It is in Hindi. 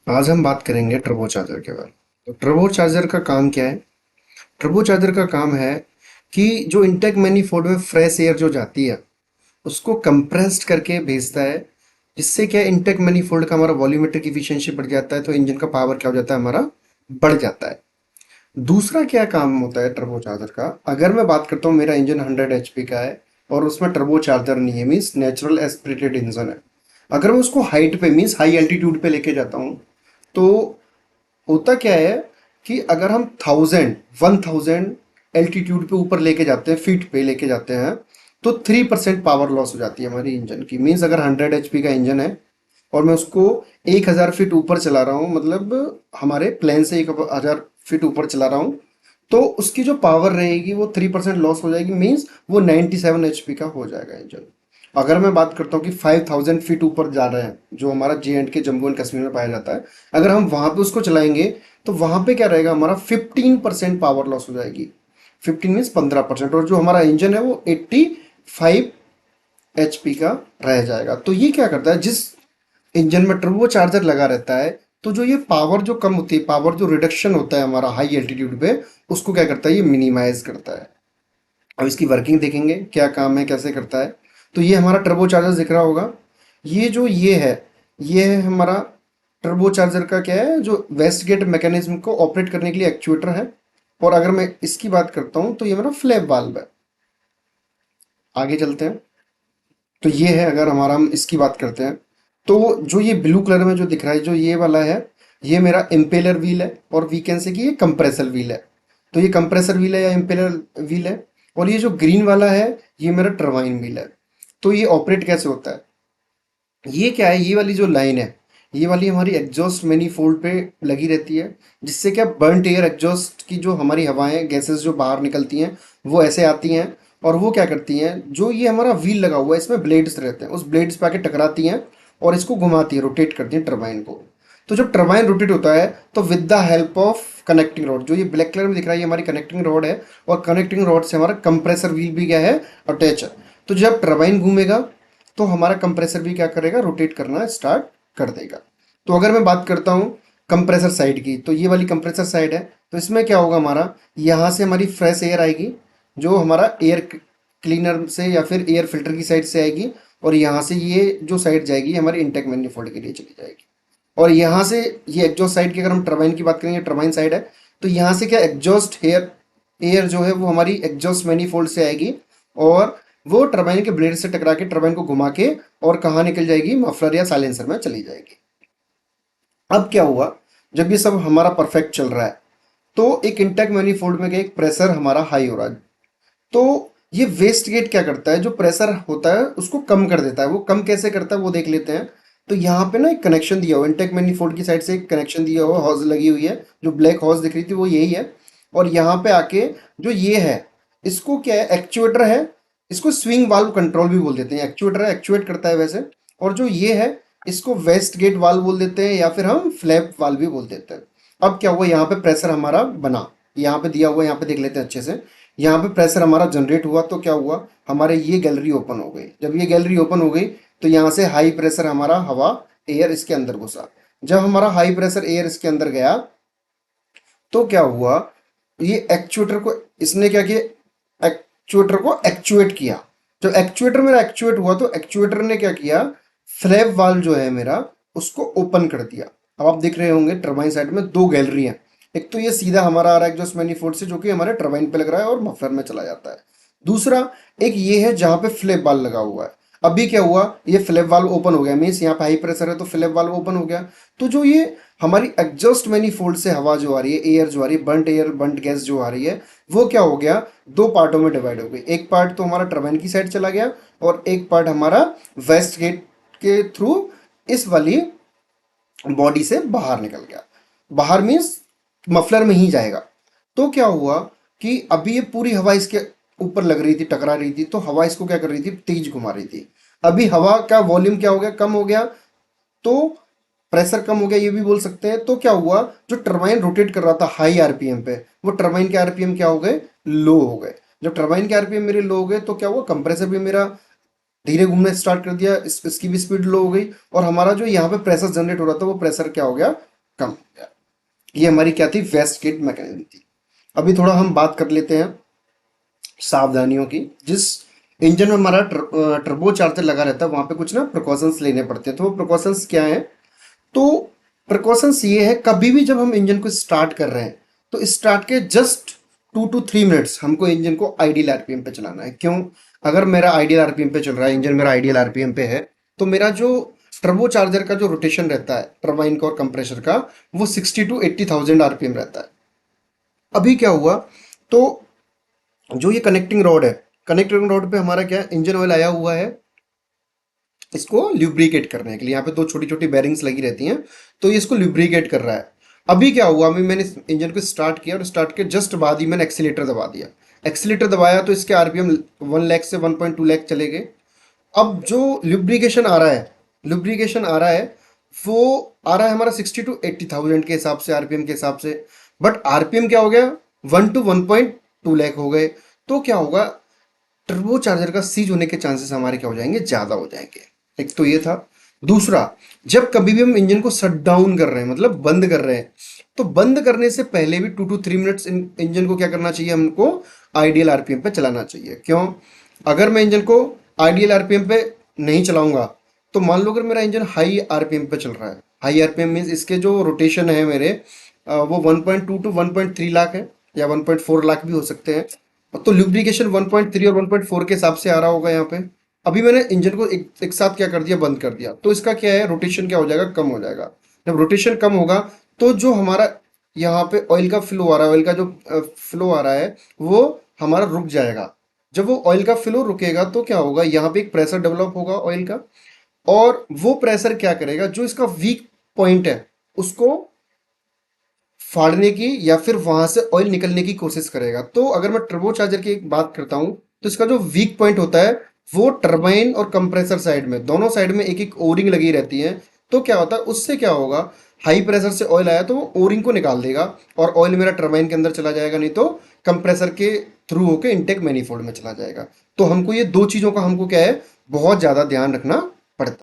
आज हम बात करेंगे टर्बो चार्जर के बारे में। तो टर्बो चार्जर का काम क्या है? टर्बो चार्जर का काम है कि जो इनटेक मैनिफोल्ड में फ्रेश एयर जो जाती है उसको कंप्रेस्ड करके भेजता है। जिससे क्या इनटेक मैनिफोल्ड का हमारा वॉल्यूमेट्रिक इफिशिएंसी बढ़ जाता है, तो इंजन का पावर क्या हो जाता है, हमारा बढ़ जाता है। दूसरा क्या काम होता है टर्बो चार्जर का? अगर मैं बात करता हूँ, मेरा इंजन 100 HP का है और उसमें टर्बो चार्जर नहीं है, मीन्स नेचुरल एस्पिरेटेड इंजन है। अगर मैं उसको हाइट पे, मीन्स हाई एल्टीट्यूड पे लेके जाता हूँ, तो होता क्या है कि अगर हम 1000 एल्टीट्यूड पे ऊपर लेके जाते हैं, फीट पे लेके जाते हैं, तो 3% पावर लॉस हो जाती है हमारी इंजन की। मीन्स अगर 100 HP का इंजन है और मैं उसको 1000 फीट ऊपर चला रहा हूँ, मतलब हमारे प्लेन से 1000 फीट ऊपर चला रहा हूँ, तो उसकी जो पावर रहेगी वो 3% लॉस हो जाएगी। मीन्स वो 97 HP का हो जाएगा इंजन। अगर मैं बात करता हूँ कि 5000 फीट ऊपर जा रहे हैं, जो हमारा J&K जम्मू एंड कश्मीर में पाया जाता है, अगर हम वहां पे उसको चलाएंगे, तो वहां पे क्या रहेगा, हमारा 15% पावर लॉस हो जाएगी। 15 मीन्स 15%, और जो हमारा इंजन है वो 85 HP का रह जाएगा। तो ये क्या करता है, जिस इंजन में टर्बो चार्जर लगा रहता है, तो जो ये पावर जो कम होती है, पावर जो रिडक्शन होता है हमारा हाई एल्टीट्यूड पे, उसको क्या करता है, ये मिनिमाइज करता है। अब इसकी वर्किंग देखेंगे, क्या काम है, कैसे करता है। तो ये हमारा टर्बो चार्जर दिख रहा होगा। ये है हमारा टर्बो चार्जर का क्या है, जो वेस्ट गेट मैकेनिज्म को ऑपरेट करने के लिए एक्चुएटर है। और अगर मैं इसकी बात करता हूँ, तो ये हमारा फ्लैप वाल्व है। आगे चलते हैं। तो ये है, अगर हमारा हम इसकी बात करते हैं, तो जो ये ब्लू कलर में जो दिख रहा है, जो ये वाला है, ये मेरा इम्पेलर व्हील है, और वी कैन से कि ये कंप्रेसर व्हील है। तो ये कंप्रेसर व्हील है या इम्पेलर व्हील है। और ये जो ग्रीन वाला है, ये मेरा टरबाइन व्हील है। तो ये ऑपरेट कैसे होता है? ये क्या है, ये वाली जो लाइन है, ये वाली हमारी एग्जॉस्ट मैनिफोल्ड पे लगी रहती है। जिससे क्या बर्न्ट एयर एग्जॉस्ट की जो हमारी हवाएं, गैसेस जो बाहर निकलती हैं, वो ऐसे आती हैं। और वो क्या करती हैं, जो ये हमारा व्हील लगा हुआ है, इसमें ब्लेड्स रहते हैं, उस ब्लेड्स पे आके टकराती हैं और इसको घुमाती है, रोटेट करती हैं टरबाइन को। तो जब टरबाइन रोटेट होता है, तो with the help of connecting rod, जो ये ब्लैक कलर में दिख रहा है, ये हमारी कनेक्टिंग रॉड है। और कनेक्टिंग रॉड से हमारा कंप्रेसर व्हील भी क्या है, अटैच है। तो जब टरबाइन घूमेगा, तो हमारा कंप्रेसर भी क्या करेगा, रोटेट करना स्टार्ट कर देगा। तो अगर मैं बात करता हूँ कंप्रेसर साइड की, तो ये वाली कंप्रेसर साइड है। तो इसमें क्या होगा, हमारा यहाँ से हमारी फ्रेश एयर आएगी, जो हमारा एयर क्लीनर से या फिर एयर फिल्टर की साइड से आएगी। और यहाँ से ये जो साइड जाएगी, हमारी इंटेक मैनिफोल्ड के लिए चली जाएगी। और यहाँ से ये एग्जॉस्ट साइड की, अगर हम टरबाइन की बात करेंगे, टरबाइन साइड है, तो यहाँ से क्या एग्जॉस्ट एयर एयर जो है वो हमारी एग्जॉस्ट मैनिफोल्ड से आएगी। और वो टरबाइन के ब्लेड से टकरा के टरबाइन को घुमा के और कहाँ निकल जाएगी, मफलर या साइलेंसर में चली जाएगी। अब क्या हुआ, जब ये सब हमारा परफेक्ट चल रहा है, तो एक इंटेक मैनिफोल्ड में क्या, एक प्रेशर हमारा हाई हो रहा है। तो ये वेस्ट गेट क्या करता है, जो प्रेशर होता है उसको कम कर देता है। वो कम कैसे करता है, वो देख लेते हैं। तो यहाँ पे ना एक कनेक्शन दिया हुआ है, इंटेक मैनिफोल्ड की साइड से एक कनेक्शन दिया हुआ, हॉज लगी हुई है। जो ब्लैक हॉज दिख रही थी वो यही है। और यहाँ पे आके जो ये है, इसको क्या है, एक्चुएटर है। इसको स्विंग वाल्व कंट्रोल भी बोल देते हैं। एक्चुएटर है, एक्चुएट करता है वैसे। और जो ये है, इसको वेस्ट गेट वाल्व बोल देते हैं, या फिर हम फ्लैप वाल्व भी बोल देते हैं। अब क्या हुआ, यहाँ पे प्रेशर हमारा बना, यहाँ पे दिया हुआ है, यहाँ पे देख लेते हैं अच्छे से। यहाँ पे प्रेशर हमारा जनरेट हुआ, तो क्या हुआ, हमारे ये गैलरी ओपन हो गई। जब ये गैलरी ओपन हो गई, तो यहाँ से हाई प्रेशर हमारा हवा, एयर इसके अंदर घुसा। जब हमारा हाई प्रेशर एयर इसके अंदर गया, तो क्या हुआ, ये एक्चुएटर को, इसने क्या किया, एक्चुएटर को एक्चुएट किया। जब एक्चुएटर मेरा एक्चुएट हुआ, तो एक्चुएटर ने क्या किया, फ्लैप वाल्व जो है मेरा, उसको ओपन कर दिया। अब आप देख रहे होंगे टरबाइन साइड में दो गैलरी हैं। एक तो ये सीधा हमारा आ रहा है एग्जॉस्ट मैनिफोल्ड से, जो कि हमारे टरबाइन पे लग रहा है और मफलर में चला जाता है। दूसरा, एक ये है जहां पे फ्लैप वाल्व लगा हुआ है। अभी क्या हुआ, ये फ्लैप वाल्व ओपन हो गया, मीन्स यहाँ पे हाई प्रेशर है, तो फ्लैप वाल्व ओपन हो गया। तो जो ये हमारी एग्जॉस्ट मैनिफोल्ड से हवा जो आ रही है, एयर जो आ रही है, बर्न्ट एयर, बर्न्ट गैस जो आ रही है, वो क्या हो गया, दो पार्टों में डिवाइड हो गई। एक पार्ट तो हमारा टरबाइन की साइड चला गया, और एक पार्ट हमारा वेस्ट गेट के थ्रू इस वाली बॉडी से बाहर निकल गया। बाहर मीन्स मफलर में ही जाएगा। तो क्या हुआ कि अभी ये पूरी हवा इसके ऊपर लग रही थी, टकरा रही थी, तो हवा इसको क्या कर रही थी, तेज घुमा रही थी। अभी हवा का वॉल्यूम क्या हो गया, कम हो गया। तो प्रेशर कम हो गया, ये भी बोल सकते हैं। तो क्या हुआ, जो टरबाइन रोटेट कर रहा था हाई आरपीएम पे, वो टरबाइन के आरपीएम क्या हो गए, लो हो गए। जब टरबाइन के आरपीएम मेरे लो हो गए, तो क्या हुआ, कंप्रेसर भी मेरा धीरे घूमना स्टार्ट कर दिया, इसकी भी स्पीड लो हो गई। और हमारा जो यहाँ पे प्रेशर जनरेट हो रहा था, वो प्रेशर क्या हो गया, कम हो गया। ये हमारी क्या थी, वेस्ट गेट मैकेनिज्म थी। अभी थोड़ा हम बात कर लेते हैं सावधानियों की। जिस इंजन में हमारा टर्बो चार्जर लगा रहता है वहां पे कुछ ना प्रिकॉशंस लेने पड़ते हैं। तो वो प्रिकॉशंस क्या है, तो प्रिकॉशंस ये है, कभी भी जब हम इंजन को स्टार्ट कर रहे हैं तो स्टार्ट के जस्ट 2 to 3 मिनट्स हमको इंजन को आइडियल आरपीएम पे चलाना है। क्यों? अगर मेरा आइडियल आरपीएम पे चल रहा है, इंजन मेरा आइडियल आरपीएम पे है, तो मेरा जो टर्बो चार्जर का जो रोटेशन रहता है टर्बाइन का और कंप्रेसर का, वो 60 to 80 थाउजेंड आरपीएम रहता है। अभी क्या हुआ, तो जो ये कनेक्टिंग रॉड है, कनेक्टिंग रॉड पे हमारा क्या है, इंजन ऑयल आया हुआ है इसको ल्यूब्रिकेट करने के लिए। यहाँ पे दो छोटी छोटी बैरिंग्स लगी रहती हैं, तो ये इसको ल्यूब्रिकेट कर रहा है। अभी क्या हुआ, अभी मैंने इस इंजन को स्टार्ट किया और स्टार्ट के जस्ट बाद ही मैंने एक्सीलेटर दबा दिया। एक्सीलेटर दबाया तो इसके आरपीएम 1 लाख से 1.2 लाख चले गए। अब जो लुब्रिकेशन आ रहा है, लुब्रिकेशन आ रहा है, वो आ रहा है हमारा 60 to 80 थाउजेंड के हिसाब से, आरपीएम के हिसाब से। बट आरपीएम क्या हो गया, 1 to 1.2 लाख हो गए। तो क्या होगा, टर्बो चार्जर का सीज होने के चांसेस हमारे क्या हो जाएंगे, ज़्यादा हो जाएंगे। एक तो ये था। दूसरा, जब कभी भी हम इंजन को शट डाउन कर रहे हैं, मतलब बंद कर रहे हैं, तो बंद करने से पहले भी 2 to 3 मिनट्स इंजन को क्या करना चाहिए, हमको आइडियल आरपीएम पे चलाना चाहिए। क्यों? अगर मैं इंजन को आइडियल आरपीएम पे नहीं चलाऊंगा, तो मान लो अगर मेरा इंजन हाई आरपीएम पे चल रहा है, हाई आरपीएम मीन्स इसके जो रोटेशन है मेरे, वो 1.2 to 1.3 लाख है, या 1.4 लाख भी हो सकते हैं। तो लुब्रिकेशन 1.3 और 1.4 के हिसाब से आ रहा होगा यहाँ पे। अभी मैंने इंजन को एक साथ क्या कर दिया, बंद कर दिया, तो इसका क्या है, रोटेशन क्या हो जाएगा, कम हो जाएगा। जब रोटेशन कम होगा, तो जो हमारा यहाँ पे ऑयल का फ्लो आ रहा है, ऑयल का जो फ्लो आ रहा है, वो हमारा रुक जाएगा। जब वो ऑयल का फ्लो रुकेगा तो क्या होगा, यहाँ पे एक प्रेशर डेवलप होगा ऑयल का, और वो प्रेशर क्या करेगा, जो इसका वीक पॉइंट है उसको फाड़ने की या फिर वहां से ऑयल निकलने की कोशिश करेगा। तो अगर मैं टर्बो चार्जर की एक बात करता हूं, तो इसका जो वीक पॉइंट होता है, वो टरबाइन और कंप्रेसर साइड में, दोनों साइड में एक एक ओरिंग लगी रहती है। तो क्या होता है, उससे क्या होगा, हाई प्रेशर से ऑयल आया तो वो ओरिंग को निकाल देगा और ऑयल मेरा टरबाइन के अंदर चला जाएगा, नहीं तो कंप्रेसर के थ्रू होके इनटेक मैनिफोल्ड में चला जाएगा। तो हमको ये दो चीज़ों का हमको क्या है, बहुत ज़्यादा ध्यान रखना